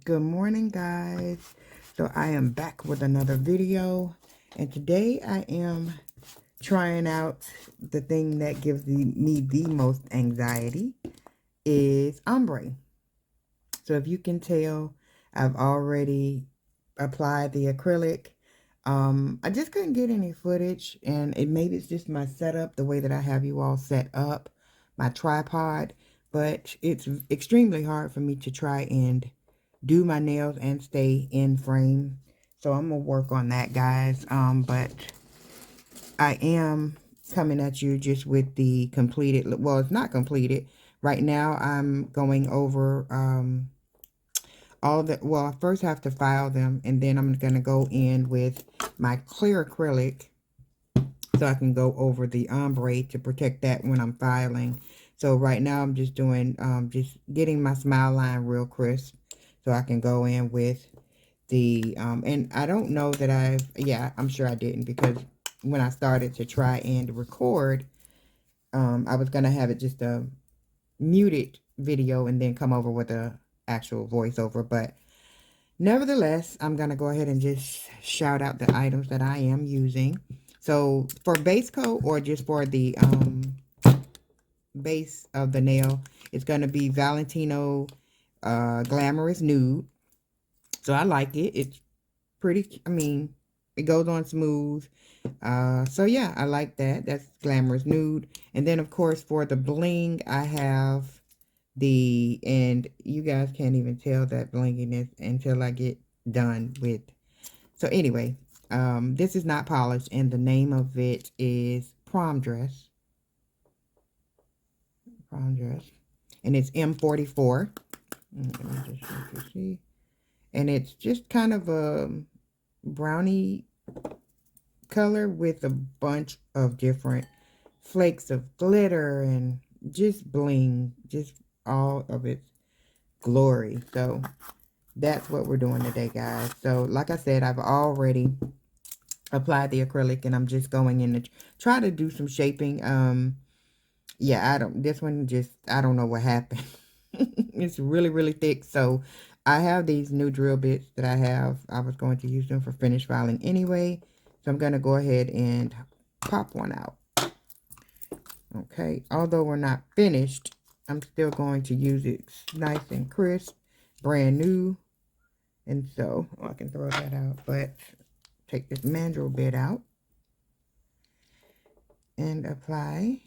Good morning, guys. So I am back with another video, and today I am trying out the thing that gives me the most anxiety is ombre. So if you can tell, I've already applied the acrylic. I just couldn't get any footage, and maybe it's just my setup, the way that I have you all set up, my tripod, but it's extremely hard for me to try and do my nails and stay in frame. So I'm gonna work on that, guys. But I am coming at you just with the completed, well, it's not completed. Right now I'm going over all the, well, I first have to file them, and then I'm gonna go in with my clear acrylic so I can go over the ombre to protect that when I'm filing. So right now I'm just doing, just getting my smile line real crisp so I can go in with the, and I don't know that I'm sure I didn't, because when I started to try and record, I was going to have it just a muted video and then come over with a actual voiceover. But nevertheless, I'm going to go ahead and just shout out the items that I am using. So for base coat, or just for the base of the nail, it's going to be Valentino Glamorous Nude. So I like it. It's pretty, I mean, it goes on smooth. So yeah, I like that. That's Glamorous Nude. And then of course for the bling, I have and you guys can't even tell that blinginess until I get done with. So anyway, this is not polished, and the name of it is Prom Dress. Prom Dress. And it's M44. Let me just let you see. And it's just kind of a brownie color with a bunch of different flakes of glitter and just bling, just all of its glory. So that's what we're doing today, guys. So like I said, I've already applied the acrylic, and I'm just going in to try to do some shaping. Yeah, this one just, I don't know what happened. It's really, really thick. So I have these new drill bits that I was going to use them for finish filing anyway. So I'm going to go ahead and pop one out. Okay, although we're not finished, I'm still going to use it nice and crisp, brand new. And so, I can throw that out, but take this mandrel bit out and apply.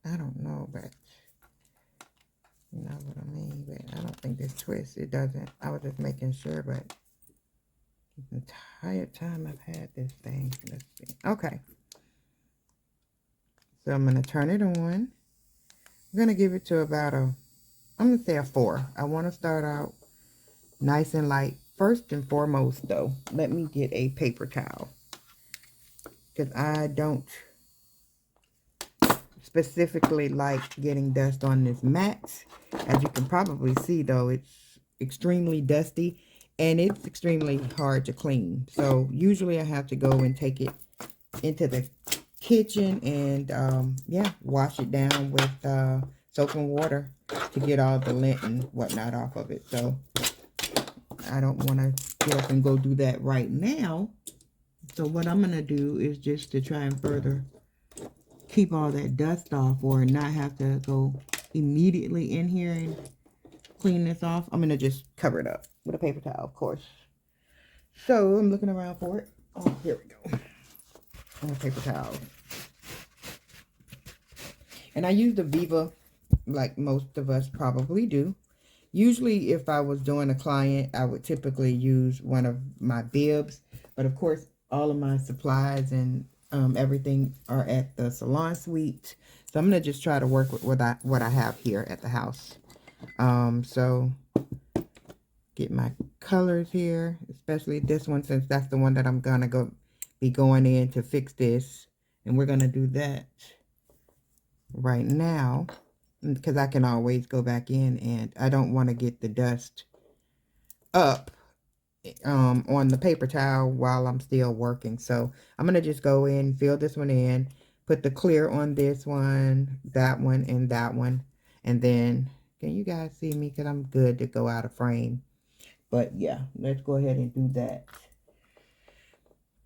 I don't know, but you know what I mean. But I don't think this twists. It doesn't. I was just making sure, but the entire time I've had this thing. Let's see. Okay. So I'm going to turn it on. I'm going to give it to about I'm going to say a 4. I want to start out nice and light. First and foremost, though, let me get a paper towel, because I don't specifically like getting dust on this mat. As you can probably see, though, it's extremely dusty, and it's extremely hard to clean. So usually I have to go and take it into the kitchen and yeah, wash it down with soap and water to get all the lint and whatnot off of it. So I don't want to get up and go do that right now. So what I'm going to do is just to try and further keep all that dust off, or not have to go immediately in here and clean this off, I'm going to just cover it up with a paper towel, of course. So I'm looking around for it. Oh, here we go. On a paper towel. And I use the Viva like most of us probably do. Usually if I was doing a client, I would typically use one of my bibs. But of course, all of my supplies and everything are at the salon suite. So I'm going to just try to work with what I have here at the house. So get my colors here, especially this one, since that's the one that I'm going to be going in to fix this. And we're going to do that right now, because I can always go back in, and I don't want to get the dust up on the paper towel while I'm still working. So I'm going to just go in, fill this one in, put the clear on this one, and that one, and then Can you guys see me? Because I'm good to go out of frame. But yeah, let's go ahead and do that.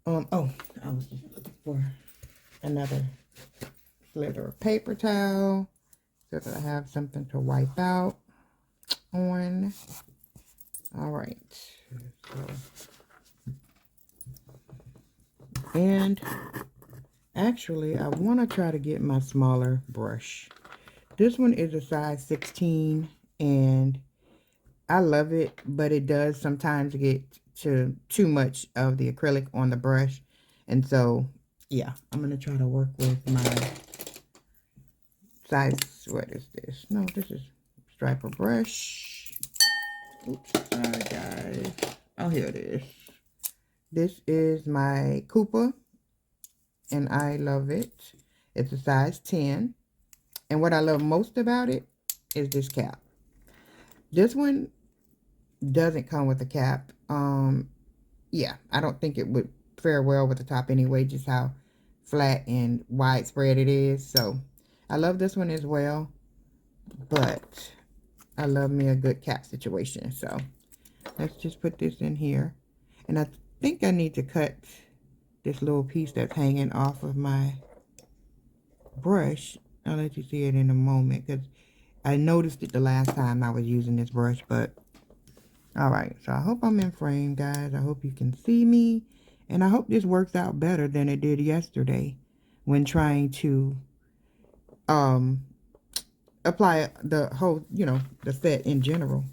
Oh, I was just looking for another slither of paper towel so that I have something to wipe out on. All right. And actually, I want to try to get my smaller brush. This one is a size 16, and I love it, but it does sometimes get to too much of the acrylic on the brush. And so, yeah, I'm going to try to work with my size. What is this? No, this is striper brush. Oops, sorry guys. Oh, here it is. This is my Koopa, and I love it. It's a size 10. And what I love most about it is this cap. This one doesn't come with a cap. Yeah, I don't think it would fare well with the top anyway, just how flat and widespread it is. So I love this one as well, but I love me a good cap situation. So let's just put this in here. And I think I need to cut this little piece that's hanging off of my brush. I'll let you see it in a moment, because I noticed it the last time I was using this brush. But all right, so I hope I'm in frame, guys. I hope you can see me, and I hope this works out better than it did yesterday when trying to apply the whole, the set in general.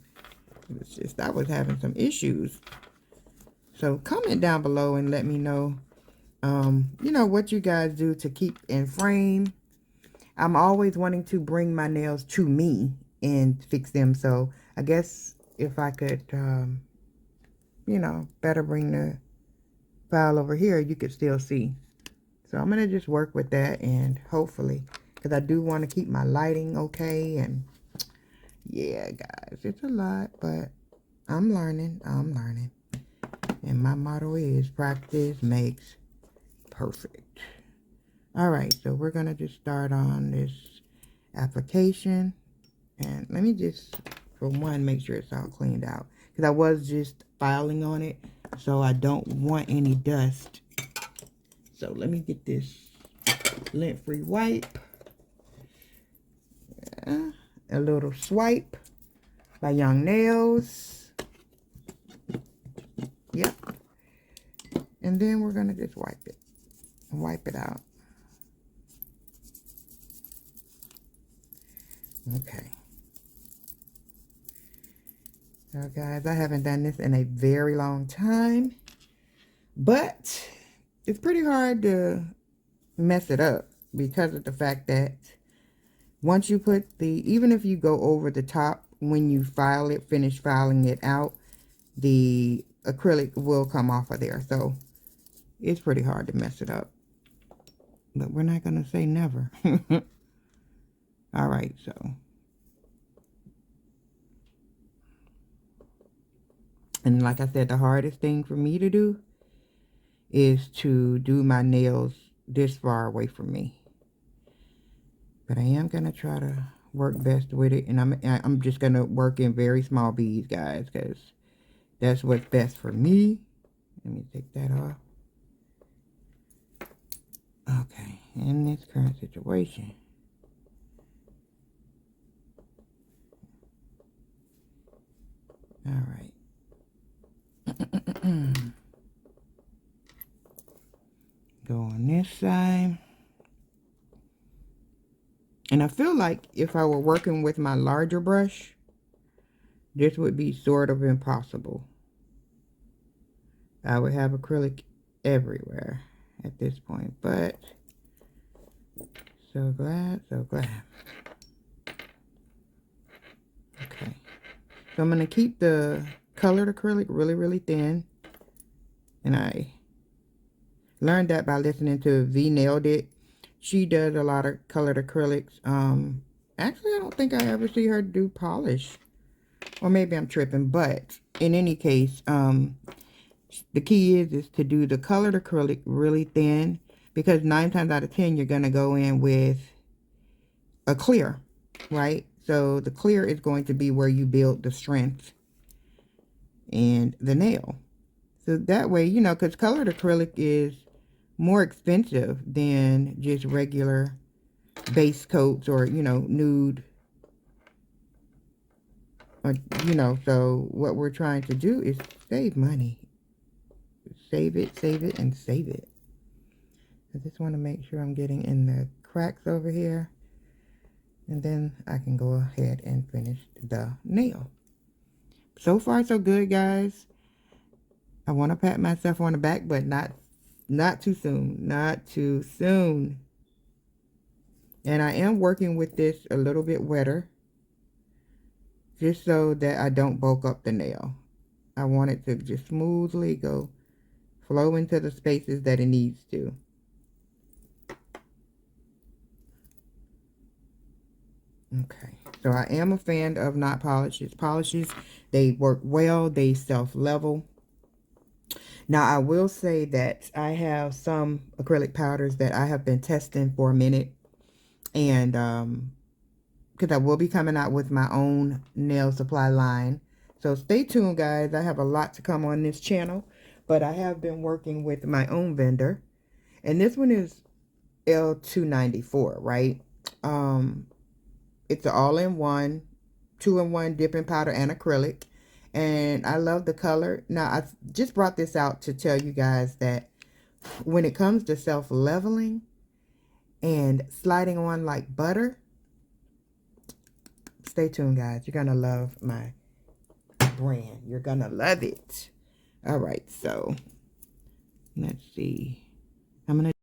It's just I was having some issues. So comment down below and let me know what you guys do to keep in frame. I'm always wanting to bring my nails to me and fix them. So I guess if I could, better bring the file over here, you could still see. So I'm going to just work with that, and hopefully, because I do want to keep my lighting okay. And yeah, guys, it's a lot, but I'm learning. And my motto is practice makes perfect. All right, so we're going to just start on this application. And let me just, for one, make sure it's all cleaned out, because I was just filing on it, so I don't want any dust. So let me get this lint-free wipe. Yeah, a little swipe by Young Nails. Yep. And then we're going to just wipe it out. Okay. So guys, I haven't done this in a very long time, but it's pretty hard to mess it up because of the fact that once you put even if you go over the top, when you finish filing it out, the acrylic will come off of there. So it's pretty hard to mess it up, but we're not going to say never. All right, so and like I said, the hardest thing for me to do is to do my nails this far away from me. But I am going to try to work best with it. And I'm just going to work in very small beads, guys, because that's what's best for me. Let me take that off. Okay, in this current situation. All right. Go on this side. And I feel like if I were working with my larger brush, this would be sort of impossible. I would have acrylic everywhere at this point, but so glad. Okay, so I'm going to keep the colored acrylic really, really thin. And I learned that by listening to V Nailed It. She does a lot of colored acrylics. Actually, I don't think I ever see her do polish. Or maybe I'm tripping. But in any case, the key is to do the colored acrylic really thin. Because 9 times out of 10, you're going to go in with a clear, right? So the clear is going to be where you build the strength and the nail. So that way, you know, because colored acrylic is more expensive than just regular base coats or, you know, nude. Or, you know, so what we're trying to do is save money. Save it, and save it. I just want to make sure I'm getting in the cracks over here. And then I can go ahead and finish the nail. So far, so good, guys. I want to pat myself on the back, but not too soon. Not too soon. And I am working with this a little bit wetter, just so that I don't bulk up the nail. I want it to just smoothly flow into the spaces that it needs to. Okay, so I am a fan of not polishes. Polishes, they work well, they self-level. Now, I will say that I have some acrylic powders that I have been testing for a minute. And because I will be coming out with my own nail supply line. So stay tuned, guys. I have a lot to come on this channel. But I have been working with my own vendor. And this one is L294, right? It's an all-in-one, 2-in-1 dipping powder and acrylic. And I love the color. Now, I just brought this out to tell you guys that when it comes to self-leveling and sliding on like butter, stay tuned, guys. You're going to love my brand. You're going to love it. All right, so let's see. I'm going to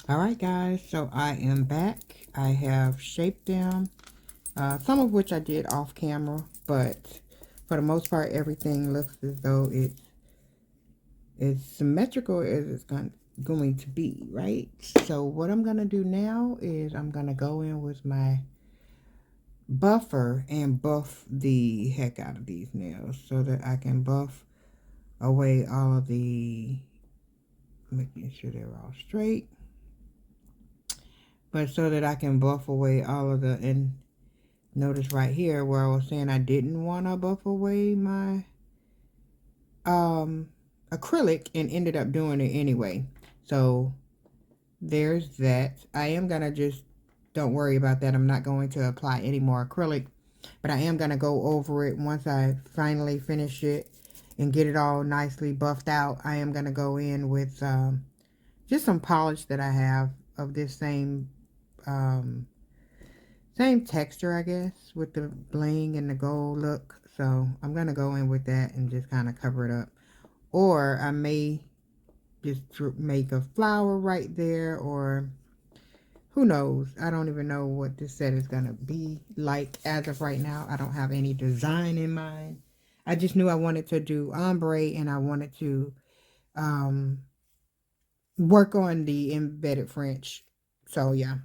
Alright guys, so I am back. I have shaped them, some of which I did off camera, but for the most part everything looks as though it's as symmetrical as it's going to be, right? So what I'm going to do now is I'm going to go in with my buffer and buff the heck out of these nails so that I can buff away all of the, making sure they're all straight, but so that I can buff away all of the, and notice right here where I was saying I didn't want to buff away my acrylic and ended up doing it anyway. So there's that. I am gonna just, don't worry about that. I'm not going to apply any more acrylic, but I am gonna go over it once I finally finish it and get it all nicely buffed out. I am gonna go in with just some polish that I have of this same texture, I guess, with the bling and the gold look. So I'm gonna go in with that and just kind of cover it up, or I may just make a flower right there, or who knows. I don't even know what this set is gonna be like as of right now. I don't have any design in mind. I just knew I wanted to do ombre and I wanted to work on the embedded French. So yeah.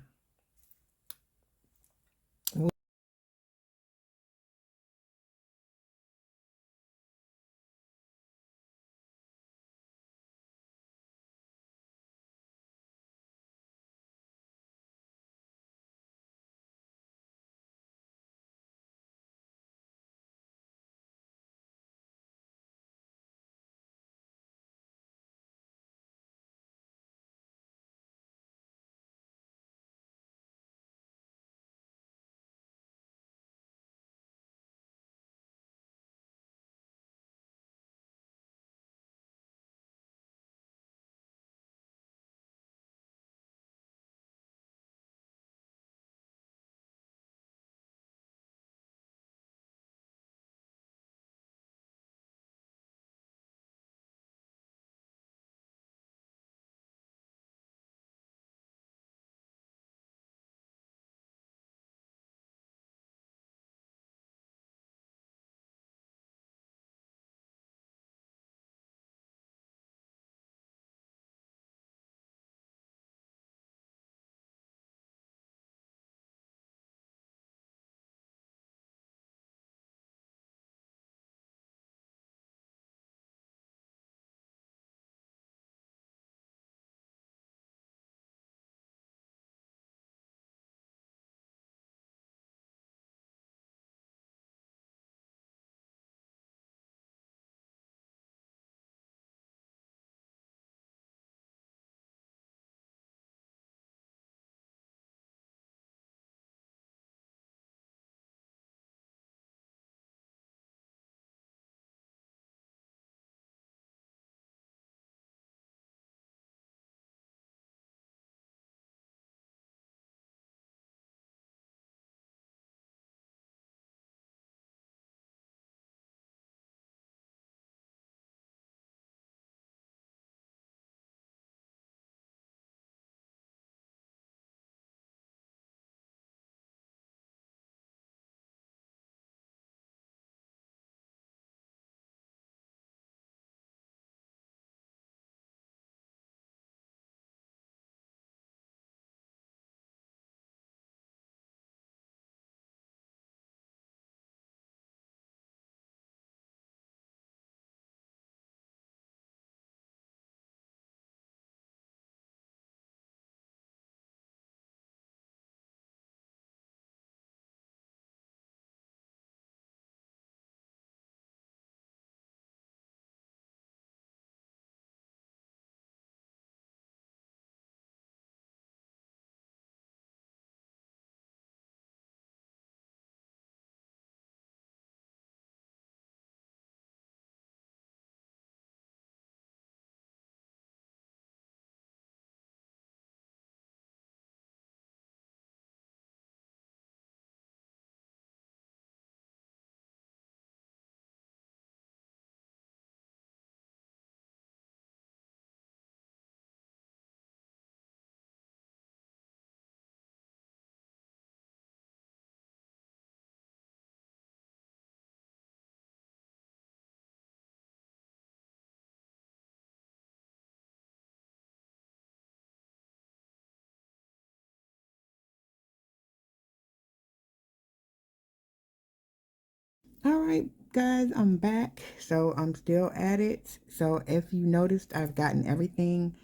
All right, guys, I'm back. So I'm still at it. So if you noticed, I've gotten everything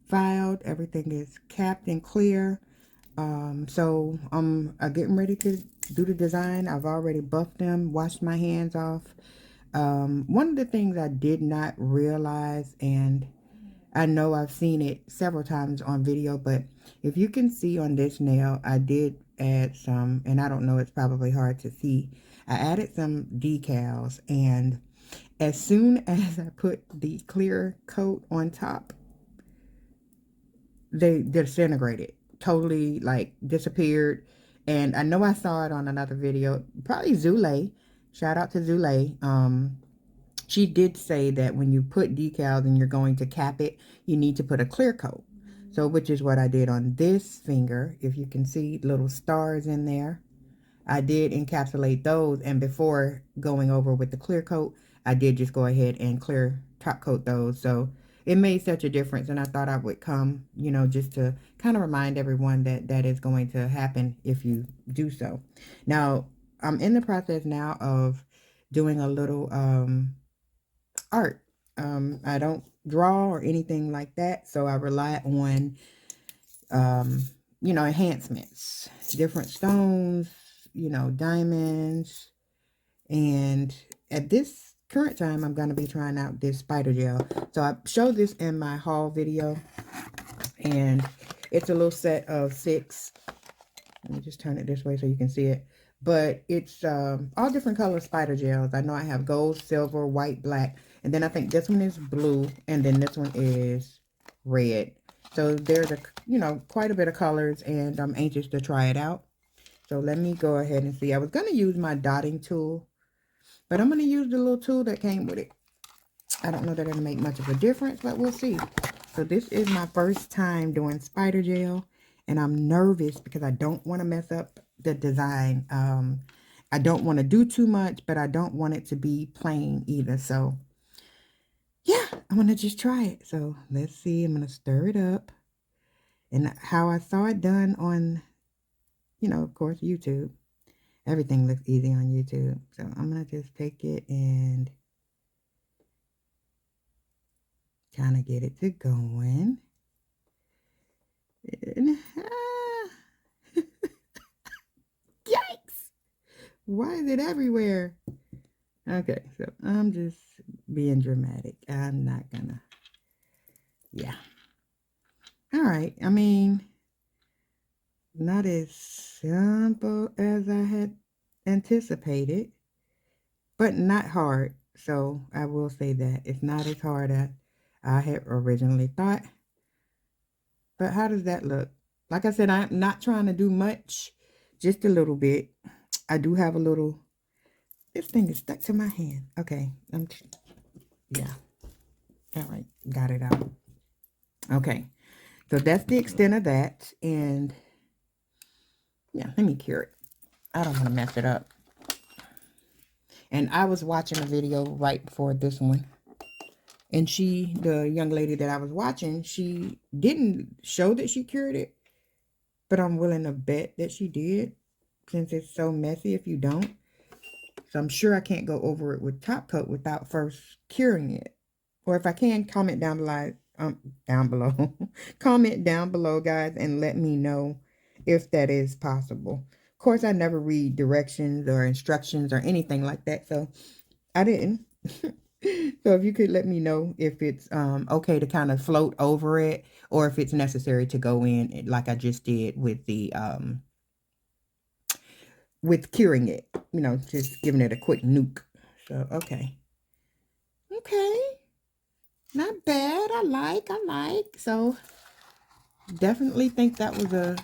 filed. Everything is capped and clear. So I'm getting ready to do the design. I've already buffed them, washed my hands off. One of the things I did not realize, and I know I've seen it several times on video, but if you can see on this nail, I did add some, and I don't know, it's probably hard to see. I added some decals, and as soon as I put the clear coat on top, they disintegrated, totally like disappeared. And I know I saw it on another video, probably Zule. Shout out to Zule. She did say that when you put decals and you're going to cap it, you need to put a clear coat. So, which is what I did on this finger. If you can see little stars in there, I did encapsulate those. And before going over with the clear coat, I did just go ahead and clear top coat those. So it made such a difference. And I thought I would come, you know, just to kind of remind everyone that that is going to happen if you do so. Now, I'm in the process now of doing a little, art. I don't draw or anything like that, so I rely on, um, you know, enhancements, different stones, you know, diamonds, and at this current time, I'm going to be trying out this spider gel. So I showed this in my haul video, and it's a little set of 6. Let me just turn it this way so you can see it. But it's all different color spider gels. I know I have gold, silver, white, black. And then I think this one is blue. And then this one is red. So there's, you know, quite a bit of colors. And I'm anxious to try it out. So let me go ahead and see. I was going to use my dotting tool. But I'm going to use the little tool that came with it. I don't know that it'll make much of a difference, but we'll see. So this is my first time doing spider gel, and I'm nervous because I don't want to mess up the design. I don't want to do too much, but I don't want it to be plain either. So yeah, I'm going to just try it. So let's see. I'm going to stir it up. And how I saw it done on, you know, of course, YouTube. Everything looks easy on YouTube. So I'm going to just take it and kind of get it to going. And, yikes! Why is it everywhere? Okay, so I'm just being dramatic. I'm not gonna, yeah. All right, I mean, not as simple as I had anticipated, but not hard. So I will say that it's not as hard as I had originally thought. But how does that look? Like I said, I'm not trying to do much, just a little bit. I do have a little, this thing is stuck to my hand. Okay, yeah. All right, got it out. Okay, so that's the extent of that. And yeah, let me cure it. I don't want to mess it up. And I was watching a video right before this one. And the young lady that I was watching, she didn't show that she cured it. But I'm willing to bet that she did, since it's so messy if you don't. So I'm sure I can't go over it with top coat without first curing it. Or if I can, comment down below. Comment down below, guys, and let me know if that is possible. Of course, I never read directions or instructions or anything like that, so I didn't. So if you could let me know if it's okay to kind of float over it, or if it's necessary to go in like I just did with the with curing it, you know, just giving it a quick nuke. So okay. Not bad. I like. So definitely think that was a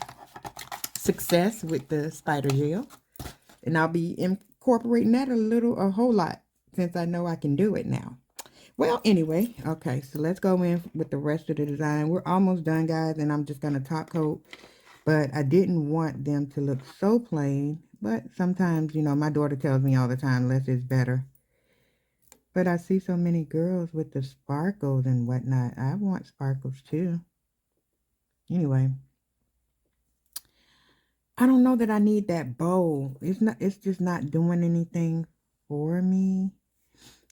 success with the spider gel. And I'll be incorporating that a whole lot, since I know I can do it now. Well, anyway, okay, so let's go in with the rest of the design. We're almost done, guys, and I'm just going to top coat. But I didn't want them to look so plain. But sometimes, you know, my daughter tells me all the time, less is better. But I see so many girls with the sparkles and whatnot. I want sparkles too. Anyway, I don't know that I need that bow. It's just not doing anything for me.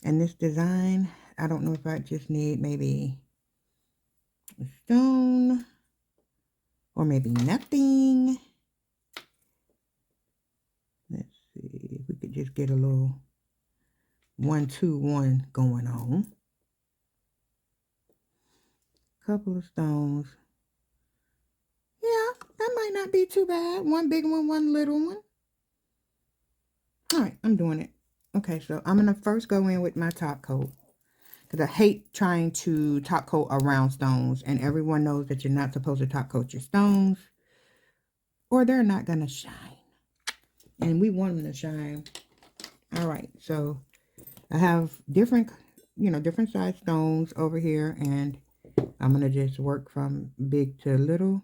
And this design, I don't know if I just need maybe a stone or maybe nothing. Let's see if we could just get a little 1-2-1 going on. Couple of stones. Yeah, that might not be too bad. One big one, one little one. All right, I'm doing it. Okay, so I'm going to first go in with my top coat. Because I hate trying to top coat around stones. And everyone knows that you're not supposed to top coat your stones, or they're not going to shine. And we want them to shine. All right, so I have different, different size stones over here. And I'm going to just work from big to little.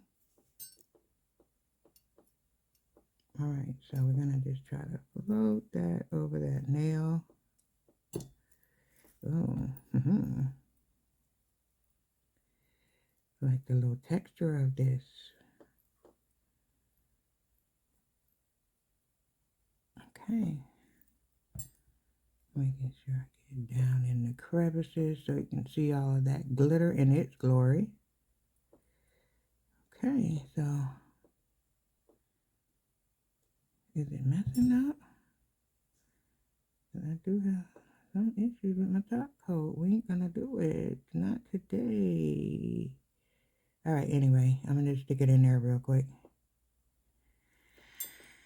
All right, so we're going to just try to float that over that nail. Oh, like the little texture of this. Okay. Making sure I get down in the crevices so you can see all of that glitter in its glory. Okay, so is it messing up? I do have some issues with my top coat. We ain't gonna do it. Not today. All right, anyway, I'm gonna just stick it in there real quick.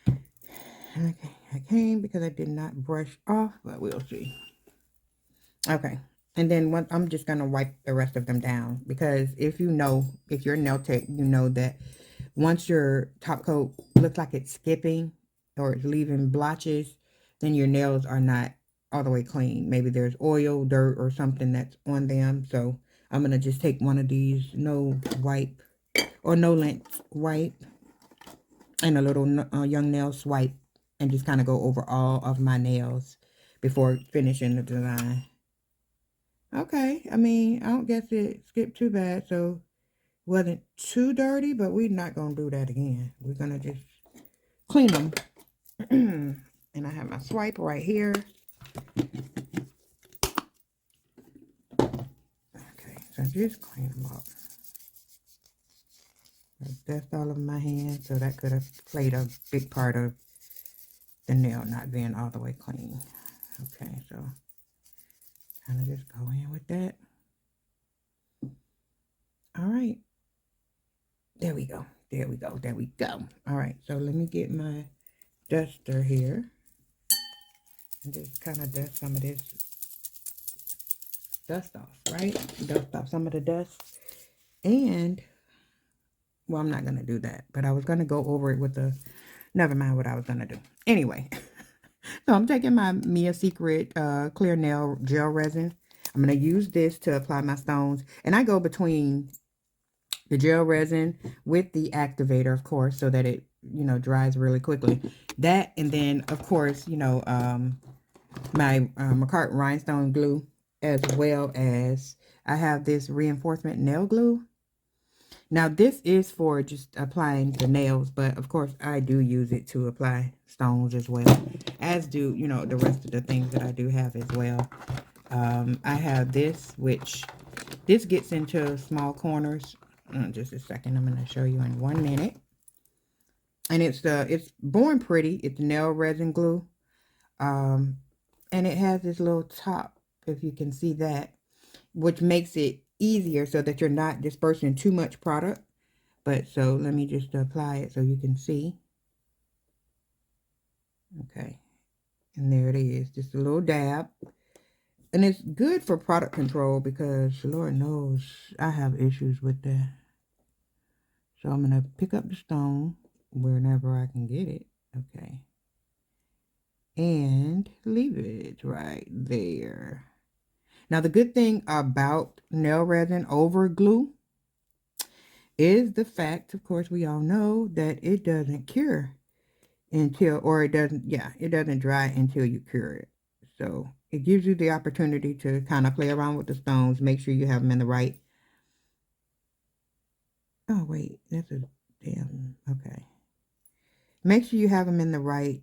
Okay, I came because I did not brush off, but we'll see. Okay, and then I'm just gonna wipe the rest of them down, because if you're a nail tech, you know that once your top coat looks like it's skipping or it's leaving blotches, then your nails are not all the way clean. Maybe there's oil, dirt, or something that's on them. So I'm going to just take one of these no wipe or no length wipe and a little young nail swipe and just kind of go over all of my nails before finishing the design. Okay, I mean, I don't guess it skipped too bad, so wasn't too dirty, but we're not going to do that again. We're going to just clean them. And I have my swipe right here. Okay, so just clean them up. I dust all of my hands, so that could have played a big part of the nail not being all the way clean. Okay, so kind of just go in with that. All right. There we go. There we go. There we go. All right, so let me get my duster here and just kind of dust some of this dust off, right? Dust off some of the dust. And, well, I'm not going to do that, but I was going to go over it with never mind what I was going to do. Anyway, so I'm taking my Mia Secret clear nail gel resin. I'm going to use this to apply my stones. And I go between the gel resin with the activator, of course, so that it, dries really quickly. That, and then, of course, my McCart rhinestone glue, as well as I have this reinforcement nail glue. Now, this is for just applying the nails, but of course, I do use it to apply stones as well, as do, the rest of the things that I do have as well. I have this, which this gets into small corners. Just a second, I'm going to show you in 1 minute. And it's Born Pretty. It's nail resin glue. And it has this little top, if you can see that, which makes it easier so that you're not dispersing too much product. But so let me just apply it so you can see. Okay. And there it is. Just a little dab. And it's good for product control because Lord knows I have issues with that. So I'm going to pick up the stone whenever I can get it. Okay. And leave it right there. Now, the good thing about nail resin over glue is the fact, of course, we all know that it doesn't cure until, or it doesn't dry until you cure it. So it gives you the opportunity to kind of play around with the stones, make sure you have them in the right. Oh, wait, that's a damn, okay. Make sure you have them in the right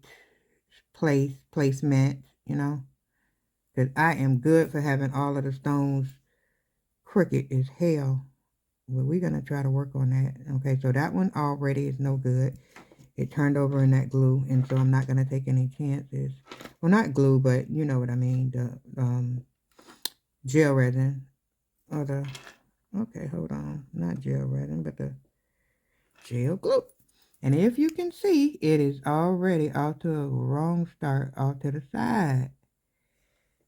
placement, you know, because I am good for having all of the stones crooked as hell. Well, we're going to try to work on that. Okay, so that one already is no good. It turned over in that glue, and so I'm not going to take any chances. Well, not glue, but you know what I mean, the gel resin. Or the, okay, hold on. Not gel resin, but the gel glue. And if you can see, it is already off to a wrong start, off to the side.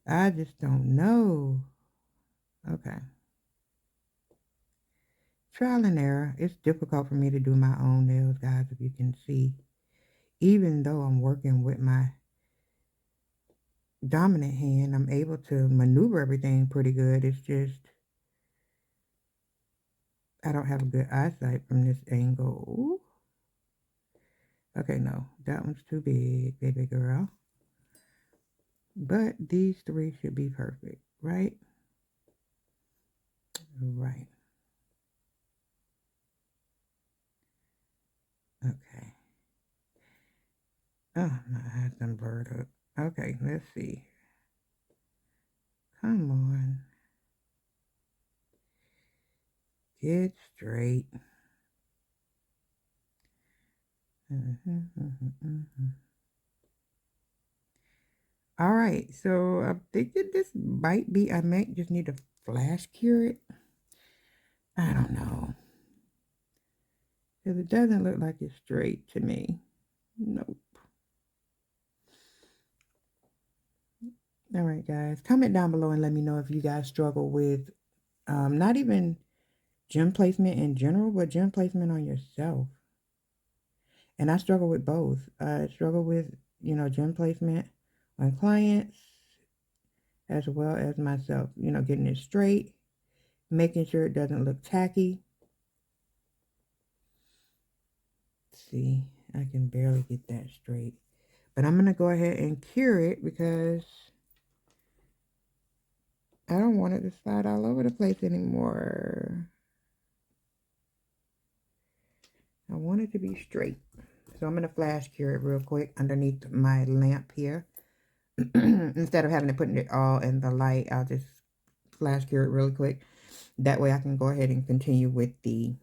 I just don't know. Okay. Trial and error. It's difficult for me to do my own nails, guys, if you can see. Even though I'm working with my dominant hand, I'm able to maneuver everything pretty good. It's just, I don't have a good eyesight from this angle. Ooh. Okay, no, that one's too big, baby girl. But these three should be perfect, right? Right. Okay. Oh, my eyes done blurred up. Okay, let's see. Come on. Get straight. All right, so I'm thinking this might be, I might just need to flash cure it. I don't know. Because it doesn't look like it's straight to me. Nope. All right, guys. Comment down below and let me know if you guys struggle with not even gem placement in general, but gem placement on yourself. And I struggle with both. I struggle with, you know, gem placement on clients as well as myself. You know, getting it straight, making sure it doesn't look tacky. See, I can barely get that straight. But I'm going to go ahead and cure it because I don't want it to slide all over the place anymore. I want it to be straight. So I'm going to flash cure it real quick underneath my lamp here. Instead of having to put it all in the light, I'll just flash cure it really quick. That way I can go ahead and continue with the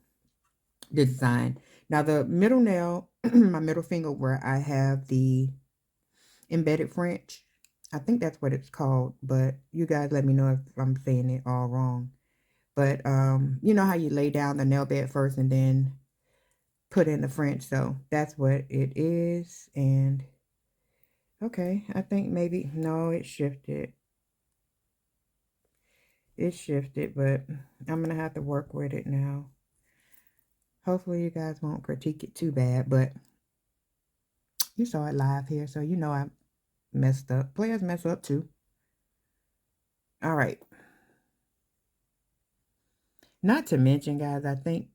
design. Now the middle nail, my middle finger where I have the embedded French, I think that's what it's called, but you guys let me know if I'm saying it all wrong. But you know how you lay down the nail bed first and then put in the French, so that's what it is. And okay, I think maybe, no, it shifted. It shifted, but I'm gonna have to work with it now. Hopefully you guys won't critique it too bad, but you saw it live here, so you know I messed up. Players mess up too. All right. Not to mention, guys, I think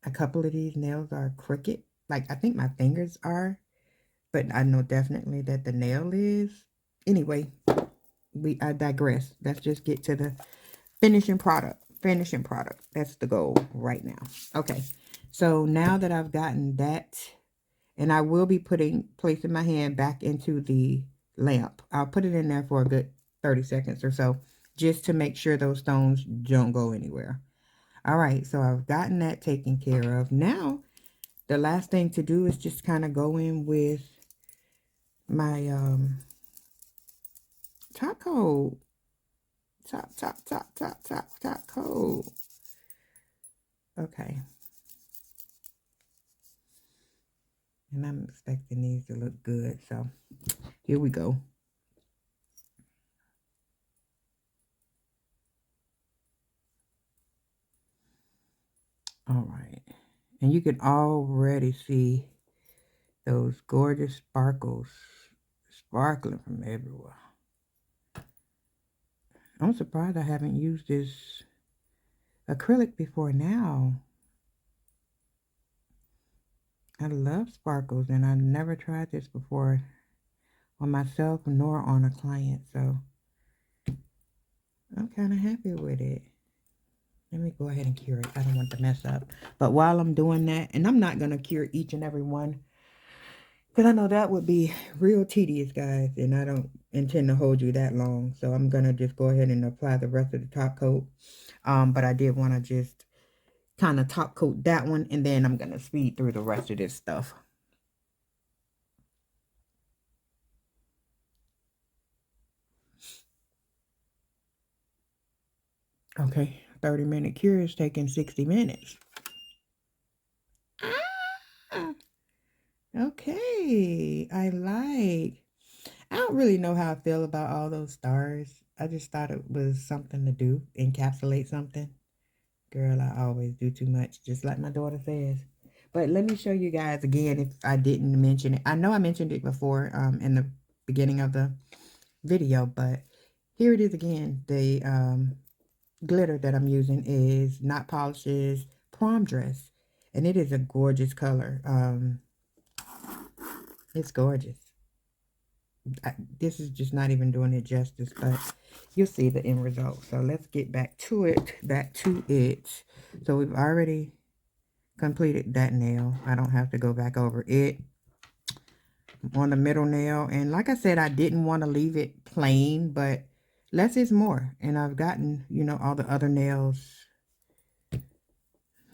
a couple of these nails are crooked. Like, I think my fingers are, but I know definitely that the nail is. Anyway, I digress. Let's just get to the finishing product. Finishing product. That's the goal right now. Okay. So now that I've gotten that, and I will be placing my hand back into the lamp. I'll put it in there for a good 30 seconds or so, just to make sure those stones don't go anywhere. All right, so I've gotten that taken care of. Now, the last thing to do is just kind of go in with my top coat. Top coat. Okay. And I'm expecting these to look good, so here we go. All right. And you can already see those gorgeous sparkles sparkling from everywhere. I'm surprised I haven't used this acrylic before now. I love sparkles, and I never tried this before on myself nor on a client, so I'm kind of happy with it. Let me go ahead and cure it. I don't want to mess up. But while I'm doing that, and I'm not going to cure each and every one Because I know that would be real tedious, guys, and I don't intend to hold you that long. So I'm going to just go ahead and apply the rest of the top coat. But I did want to just kind of top coat that one, and then I'm going to speed through the rest of this stuff. Okay, 30-minute cure is taking 60 minutes. Ah, okay, I don't really know how I feel about all those stars. I just thought it was something to do, encapsulate something. Girl, I always do too much, just like my daughter says. But let me show you guys again if I didn't mention it. I know I mentioned it before in the beginning of the video, but here it is again. The glitter that I'm using is Not Polish's Prom Dress, and it is a gorgeous color. It's gorgeous. This is just not even doing it justice, but you'll see the end result. So let's get back to it. So we've already completed that nail. I don't have to go back over it on the middle nail. And like I said, I didn't want to leave it plain, but less is more. And I've gotten, you know, all the other nails.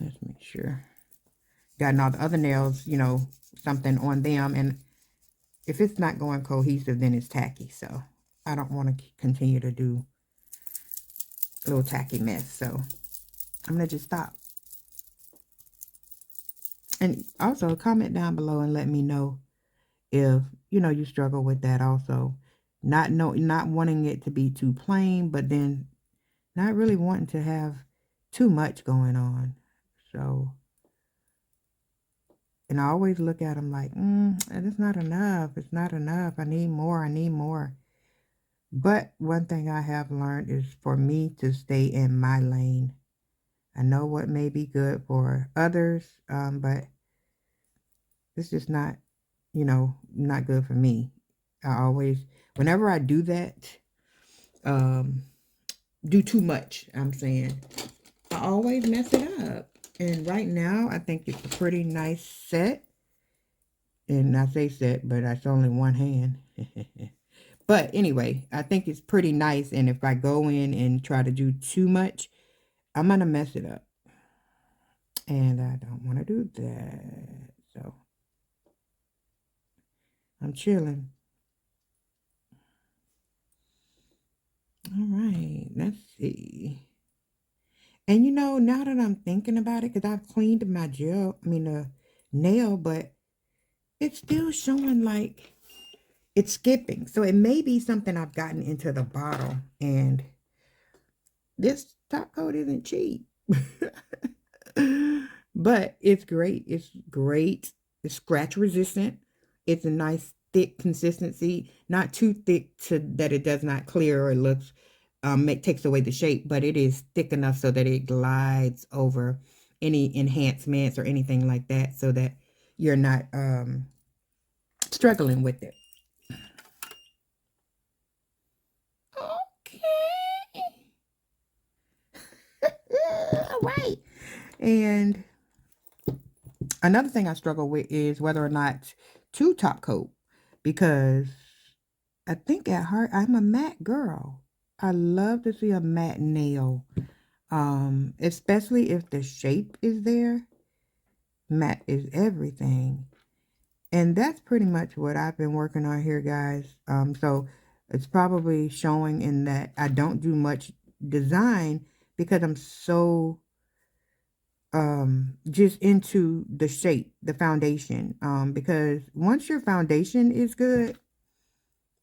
Let's make sure. Gotten all the other nails, you know, something on them. And if it's not going cohesive, then it's tacky. So I don't want to continue to do a little tacky mess. So I'm going to just stop. And also comment down below and let me know if, you know, you struggle with that also. Not wanting it to be too plain, but then not really wanting to have too much going on. So, and I always look at them like, it's not enough. It's not enough. I need more. I need more. But one thing I have learned is for me to stay in my lane. I know what may be good for others, but it's just not, you know, not good for me. I always, whenever I do that, do too much, I'm saying, I always mess it up. And right now, I think it's a pretty nice set. And I say set, but that's only one hand. But anyway, I think it's pretty nice. And if I go in and try to do too much, I'm going to mess it up. And I don't want to do that. So I'm chilling. All right, let's see. And you know, now that I'm thinking about it, because I've cleaned my nail, but it's still showing like it's skipping. So it may be something I've gotten into the bottle. And this top coat isn't cheap. But it's great. It's great. It's scratch resistant. It's a nice thick consistency. Not too thick to that it does not clear or it looks takes away the shape, but it is thick enough so that it glides over any enhancements or anything like that, so that you're not struggling with it. Okay. All right. And another thing I struggle with is whether or not to top coat, because I think at heart I'm a matte girl. I love to see a matte nail, especially if the shape is there. Matte is everything. And that's pretty much what I've been working on here, guys. So it's probably showing in that I don't do much design because I'm so just into the shape, the foundation. Because once your foundation is good,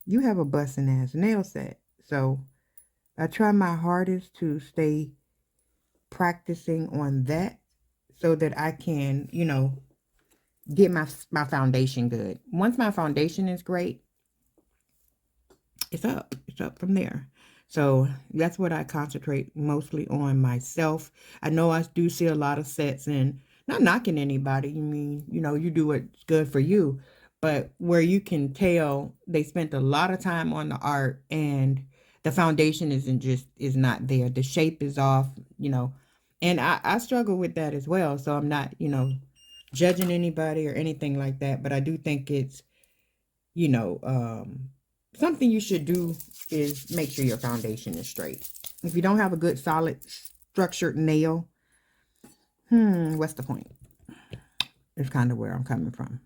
you have a busting ass nail set. So I try my hardest to stay practicing on that so that I can, you know, get my foundation good. Once my foundation is great, it's up from there. So that's what I concentrate mostly on myself. I know I do see a lot of sets, and not knocking anybody. I mean, you know, you do what's good for you, but where you can tell they spent a lot of time on the art and the foundation is not there. The shape is off, you know, and I struggle with that as well. So I'm not, you know, judging anybody or anything like that, but I do think it's, you know, something you should do is make sure your foundation is straight. If you don't have a good, solid, structured nail, what's the point? It's kind of where I'm coming from.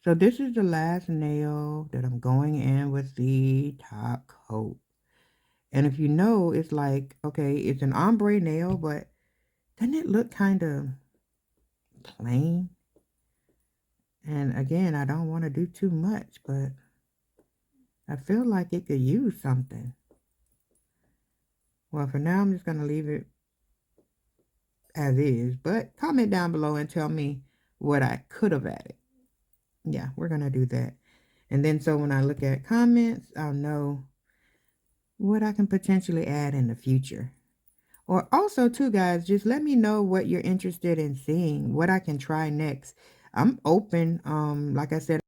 So this is the last nail that I'm going in with the top coat. And if you know, it's like, okay, it's an ombre nail, but doesn't it look kind of plain? And again, I don't want to do too much, but I feel like it could use something. Well, for now, I'm just going to leave it as is. But comment down below and tell me what I could have added. Yeah, we're going to do that. And then so when I look at comments, I'll know what I can potentially add in the future. Or also, too, guys, just let me know what you're interested in seeing, what I can try next. I'm open. Like I said,